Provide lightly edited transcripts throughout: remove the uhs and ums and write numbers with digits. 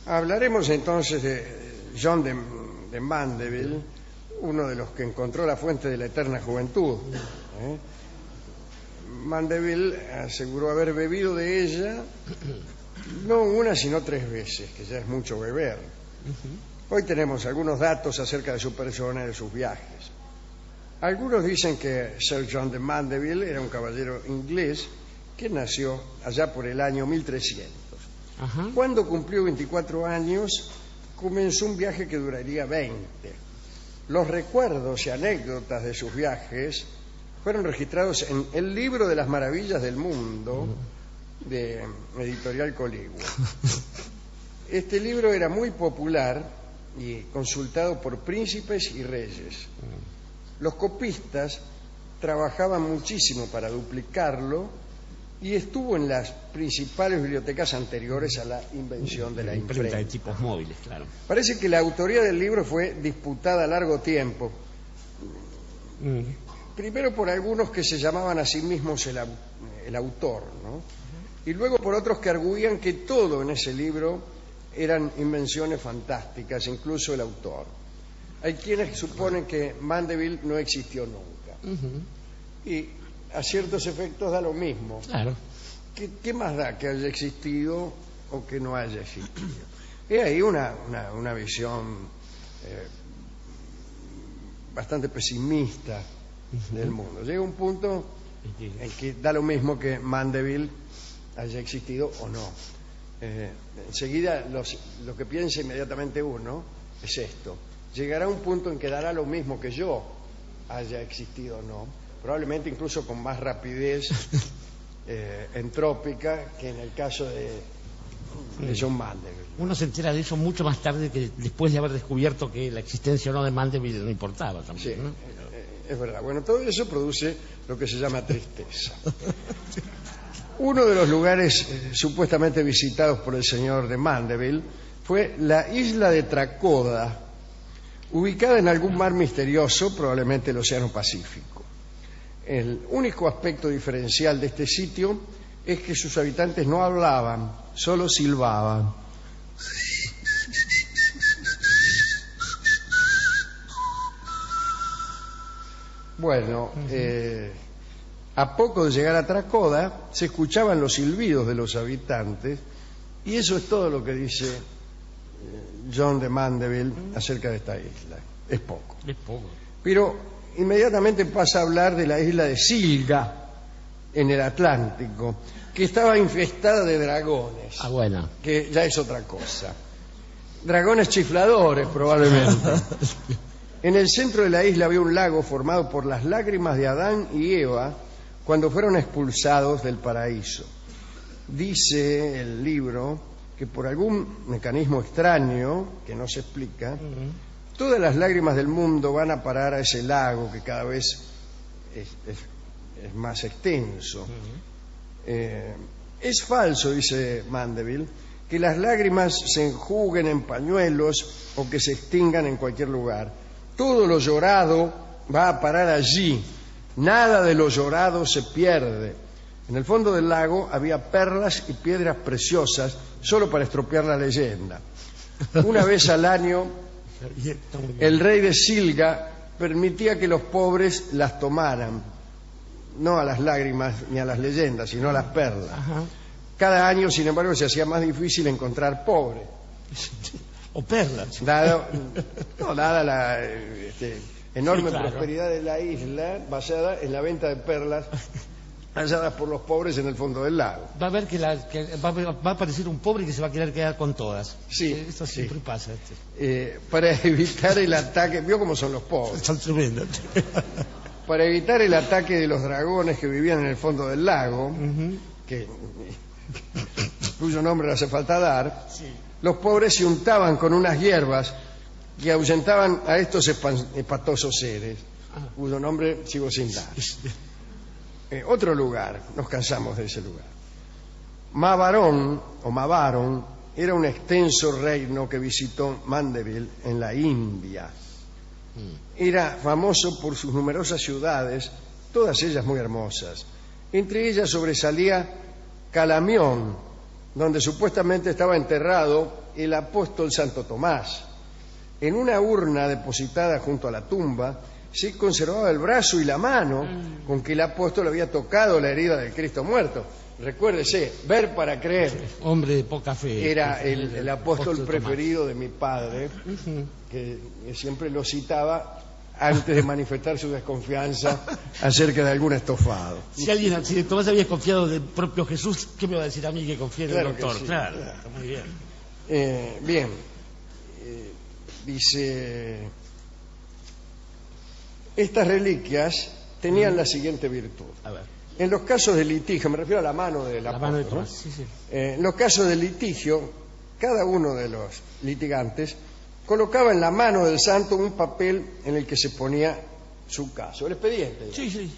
Hablaremos entonces de John de Mandeville, uno de los que encontró la fuente de la eterna juventud. Mandeville aseguró haber bebido de ella no una sino 3 veces, que ya es mucho beber. Hoy tenemos algunos datos acerca de su persona y de sus viajes. Algunos dicen que Sir John de Mandeville era un caballero inglés que nació allá por el año 1300. Cuando cumplió 24 años, comenzó un viaje que duraría 20. Los recuerdos y anécdotas de sus viajes fueron registrados en El libro de las maravillas del mundo, de Editorial Coligua. Este libro era muy popular y consultado por príncipes y reyes. Los copistas trabajaban muchísimo para duplicarlo y estuvo en las principales bibliotecas anteriores a la invención de la imprenta. De tipos móviles, claro. Parece que la autoría del libro fue disputada a largo tiempo. Primero por algunos que se llamaban a sí mismos el autor, ¿no? Y luego por otros que arguían que todo en ese libro eran invenciones fantásticas, incluso el autor. Hay quienes suponen que Mandeville no existió nunca. Y a ciertos efectos da lo mismo. Claro. ¿Qué más da que haya existido o que no haya existido? Y hay una visión bastante pesimista del mundo. Llega un punto en que da lo mismo que Mandeville haya existido o no. Enseguida lo que piensa inmediatamente uno es esto: llegará un punto en que dará lo mismo que yo haya existido o no, probablemente incluso con más rapidez entrópica que en el caso de John Mandeville. Uno se entera de eso mucho más tarde, que después de haber descubierto que la existencia o no de Mandeville no importaba también, Sí, ¿no? es verdad. Bueno, todo eso produce lo que se llama tristeza. Uno de los lugares supuestamente visitados por el señor de Mandeville fue la isla de Tracoda, ubicada en algún mar misterioso, probablemente el Océano Pacífico. El único aspecto diferencial de este sitio es que sus habitantes no hablaban, solo silbaban. Bueno, a poco de llegar a Tracoda se escuchaban los silbidos de los habitantes, y eso es todo lo que dice John de Mandeville acerca de esta isla. Es poco. Es poco. Pero inmediatamente pasa a hablar de la isla de Silga, en el Atlántico, que estaba infestada de dragones. Bueno. Que ya es otra cosa. Dragones chifladores, probablemente. En el centro de la isla había un lago formado por las lágrimas de Adán y Eva cuando fueron expulsados del paraíso. Dice el libro que por algún mecanismo extraño que no se explica, todas las lágrimas del mundo van a parar a ese lago que cada vez es más extenso. Es falso, dice Mandeville, que las lágrimas se enjuguen en pañuelos o que se extingan en cualquier lugar. Todo lo llorado va a parar allí. Nada de lo llorado se pierde. En el fondo del lago había perlas y piedras preciosas solo para estropear la leyenda. Una vez al año, el rey de Silga permitía que los pobres las tomaran, no a las lágrimas ni a las leyendas, sino a las perlas. Cada año, sin embargo, se hacía más difícil encontrar pobres. O perlas. Dada la enorme prosperidad de la isla, basada en la venta de perlas halladas por los pobres en el fondo del lago. Va a ver que va a aparecer un pobre que se va a querer quedar con todas. Sí, esto siempre pasa. Para evitar el ataque, vio cómo son los pobres. Son tremendos. Para evitar el ataque de los dragones que vivían en el fondo del lago, cuyo nombre no hace falta dar, los pobres se untaban con unas hierbas que ahuyentaban a estos espantosos seres, cuyo nombre sigo sin dar. Otro lugar, nos cansamos de ese lugar. Mavaron era un extenso reino que visitó Mandeville en la India. Era famoso por sus numerosas ciudades, todas ellas muy hermosas. Entre ellas sobresalía Calamión, donde supuestamente estaba enterrado el apóstol Santo Tomás. En una urna depositada junto a la tumba se conservaba el brazo y la mano con que el apóstol había tocado la herida del Cristo muerto. Recuérdese, ver para creer. Hombre de poca fe. Era el apóstol preferido de mi padre, Ujú. que siempre lo citaba antes de manifestar su desconfianza acerca de algún estofado. Si Tomás había confiado del propio Jesús, ¿qué me va a decir a mí que confíe en Claro el que doctor? sí, Claro, claro. está muy bien. Bien, dice, estas reliquias tenían la siguiente virtud. A ver, En los casos de litigio, me refiero a la mano del la apóstol, mano de ¿no? Tomás. Sí, sí. En los casos de litigio, cada uno de los litigantes colocaba en la mano del santo un papel en el que se ponía su caso, el expediente. Sí, sí.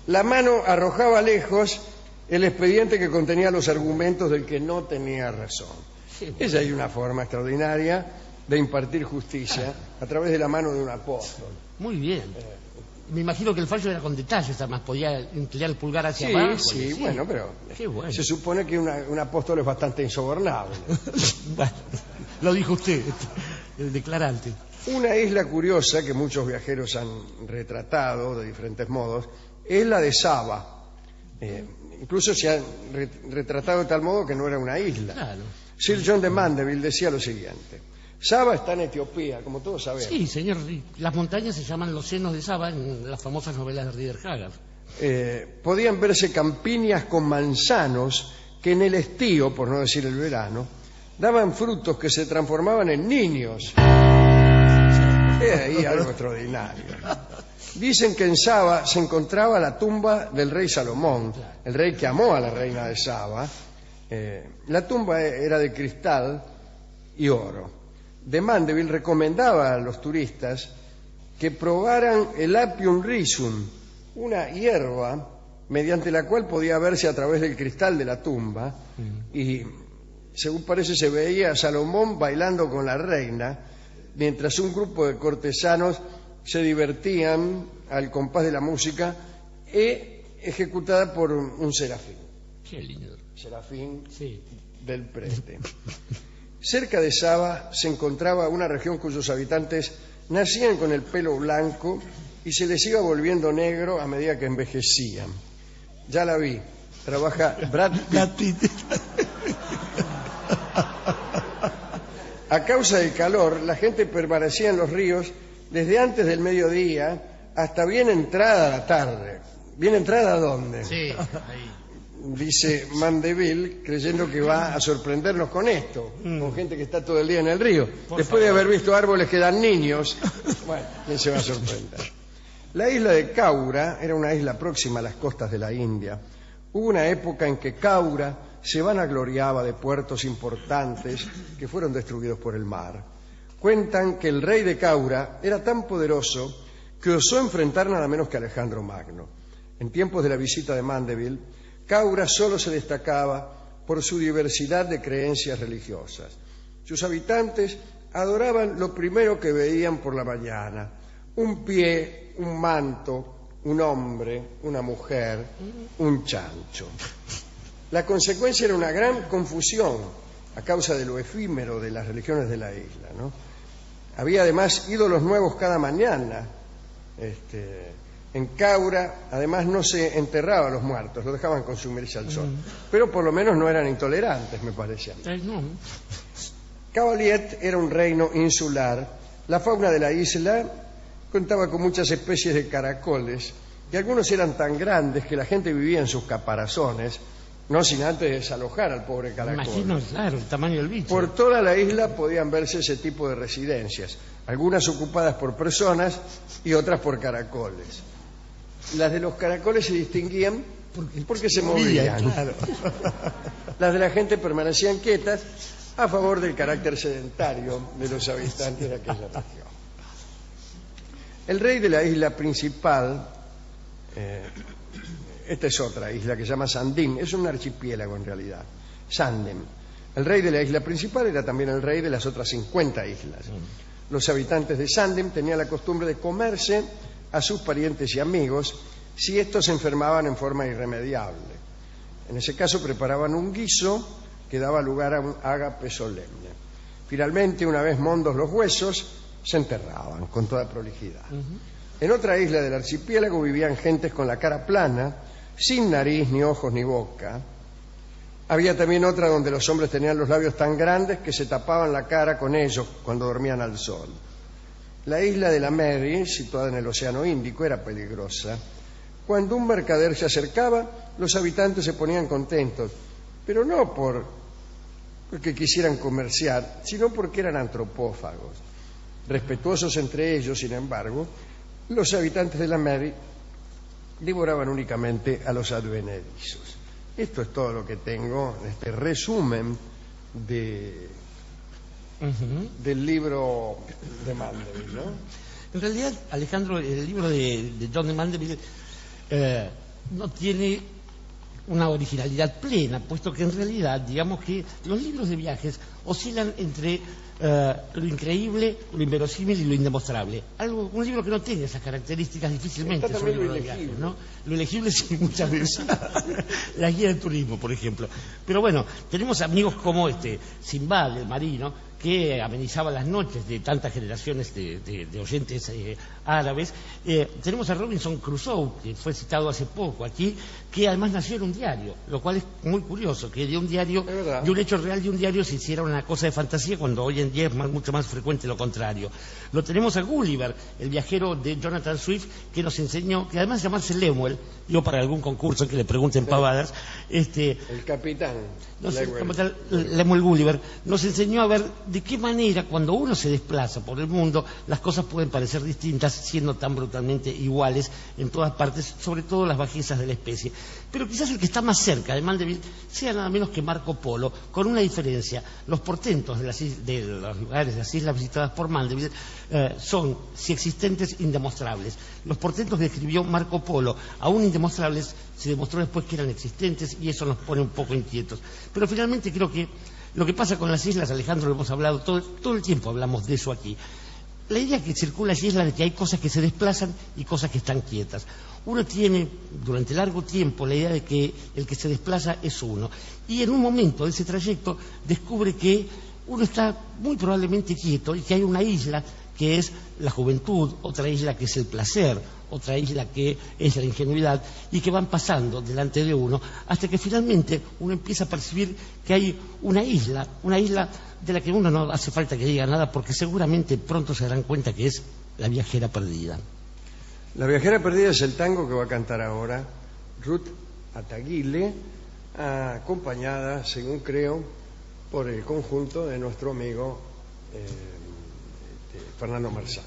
La mano arrojaba lejos el expediente que contenía los argumentos del que no tenía razón. Sí, Esa es una forma extraordinaria de impartir justicia a través de la mano de un apóstol. muy bien. Me imagino que el fallo era con detalles, además podía inclinar el pulgar hacia Sí, abajo. sí, bueno, pero Qué bueno. se supone que un apóstol es bastante insobornable. Bueno, lo dijo usted, el declarante. Una isla curiosa que muchos viajeros han retratado de diferentes modos es la de Saba. Incluso se ha retratado de tal modo que no era una isla. Claro. Sir John de Mandeville decía lo siguiente: Saba está en Etiopía, como todos sabemos. Sí, señor. Las montañas se llaman los senos de Saba en las famosas novelas de Rider Haggard. Podían verse campiñas con manzanos que en el estío, por no decir el verano, daban frutos que se transformaban en niños. Es ahí algo extraordinario. Dicen que en Saba se encontraba la tumba del rey Salomón, el rey que amó a la reina de Saba. La tumba era de cristal y oro. De Mandeville recomendaba a los turistas que probaran el Apium risum, una hierba mediante la cual podía verse a través del cristal de la tumba, y según parece se veía a Salomón bailando con la reina, mientras un grupo de cortesanos se divertían al compás de la música ejecutada por un serafín. Qué lindo. Serafín Sí. del Prete. Cerca de Saba se encontraba una región cuyos habitantes nacían con el pelo blanco y se les iba volviendo negro a medida que envejecían. Ya la vi. Trabaja Brad Pitt. A causa del calor, la gente permanecía en los ríos desde antes del mediodía hasta bien entrada la tarde. ¿Bien entrada dónde? Sí, ahí. Dice Mandeville, creyendo que va a sorprendernos con esto, con gente que está todo el día en el río. Después de haber visto árboles que dan niños, bueno, ¿quién se va a sorprender? La isla de Caura era una isla próxima a las costas de la India. Hubo una época en que Caura se vanagloriaba de puertos importantes que fueron destruidos por el mar. Cuentan que el rey de Caura era tan poderoso que osó enfrentar nada menos que a Alejandro Magno. En tiempos de la visita de Mandeville, Caura solo se destacaba por su diversidad de creencias religiosas. Sus habitantes adoraban lo primero que veían por la mañana: un pie, un manto, un hombre, una mujer, un chancho. La consecuencia era una gran confusión a causa de lo efímero de las religiones de la isla, ¿no? Había además ídolos nuevos cada mañana. En Caura, además, no se enterraba a los muertos, los dejaban consumirse al sol. Pero por lo menos no eran intolerantes, me parece a mí. No. Cavaliet era un reino insular. La fauna de la isla contaba con muchas especies de caracoles, y algunos eran tan grandes que la gente vivía en sus caparazones, no sin antes desalojar al pobre Me caracol. imagino, claro, el tamaño del bicho. Por toda la isla podían verse ese tipo de residencias, algunas ocupadas por personas y otras por caracoles. Las de los caracoles se distinguían porque se movían. Claro. Las de la gente permanecían quietas a favor del carácter sedentario de los habitantes de aquella región. El rey de la isla principal, esta es otra isla que se llama Sandim, es un archipiélago en realidad, Sandim. El rey de la isla principal era también el rey de las otras 50 islas. Los habitantes de Sandim tenían la costumbre de comerse a sus parientes y amigos si estos se enfermaban en forma irremediable. En ese caso preparaban un guiso que daba lugar a un ágape solemne. Finalmente, una vez mondos los huesos, se enterraban con toda prolijidad. En otra isla del archipiélago vivían gentes con la cara plana, sin nariz, ni ojos, ni boca. Había también otra donde los hombres tenían los labios tan grandes que se tapaban la cara con ellos cuando dormían al sol. La isla de la Mary, situada en el Océano Índico, era peligrosa. Cuando un mercader se acercaba, los habitantes se ponían contentos, pero no porque quisieran comerciar, sino porque eran antropófagos. Respetuosos entre ellos, sin embargo, los habitantes de la Mary devoraban únicamente a los advenedizos. Esto es todo lo que tengo en este resumen del libro de Mandeville, ¿no? En realidad, Alejandro, el libro de John de Mandeville no tiene una originalidad plena, puesto que en realidad, digamos que los libros de viajes oscilan entre lo increíble, lo inverosímil y lo indemostrable. Un libro que no tiene esas características difícilmente es un libro de viajes, ¿no? Lo elegible sí, muchas veces. La guía de turismo, por ejemplo. Pero bueno, tenemos amigos como Simbad, el marino, que amenizaba las noches de tantas generaciones de oyentes árabes. Tenemos a Robinson Crusoe, que fue citado hace poco aquí, que además nació en un diario, lo cual es muy curioso, que de un diario, de un hecho real de un diario, se hiciera una cosa de fantasía, cuando hoy en día es mucho más frecuente lo contrario. Lo tenemos a Gulliver, el viajero de Jonathan Swift, que nos enseñó, que además de llamarse Lemuel, yo para algún concurso que le pregunten pavadas, el capitán Lemuel Gulliver nos enseñó a ver de qué manera cuando uno se desplaza por el mundo las cosas pueden parecer distintas siendo tan brutalmente iguales en todas partes, sobre todo las bajezas de la especie. Pero quizás el que está más cerca de Mandeville sea nada menos que Marco Polo, con una diferencia. Los portentos de los lugares de las islas visitadas por Mandeville son, si existentes, indemostrables. Los portentos que escribió Marco Polo, aún indemostrables, se demostró después que eran existentes, y eso nos pone un poco inquietos. Pero finalmente creo que lo que pasa con las islas, Alejandro, lo hemos hablado, todo el tiempo hablamos de eso aquí. La idea que circula allí es la de que hay cosas que se desplazan y cosas que están quietas. Uno tiene durante largo tiempo la idea de que el que se desplaza es uno, y en un momento de ese trayecto descubre que uno está muy probablemente quieto y que hay una isla que es la juventud, otra isla que es el placer, otra isla que es la ingenuidad, y que van pasando delante de uno hasta que finalmente uno empieza a percibir que hay una isla de la que uno no hace falta que diga nada, porque seguramente pronto se darán cuenta que es la viajera perdida. La viajera perdida es el tango que va a cantar ahora Ruth Ataguile, acompañada, según creo, por el conjunto de nuestro amigo Fernando Marzán.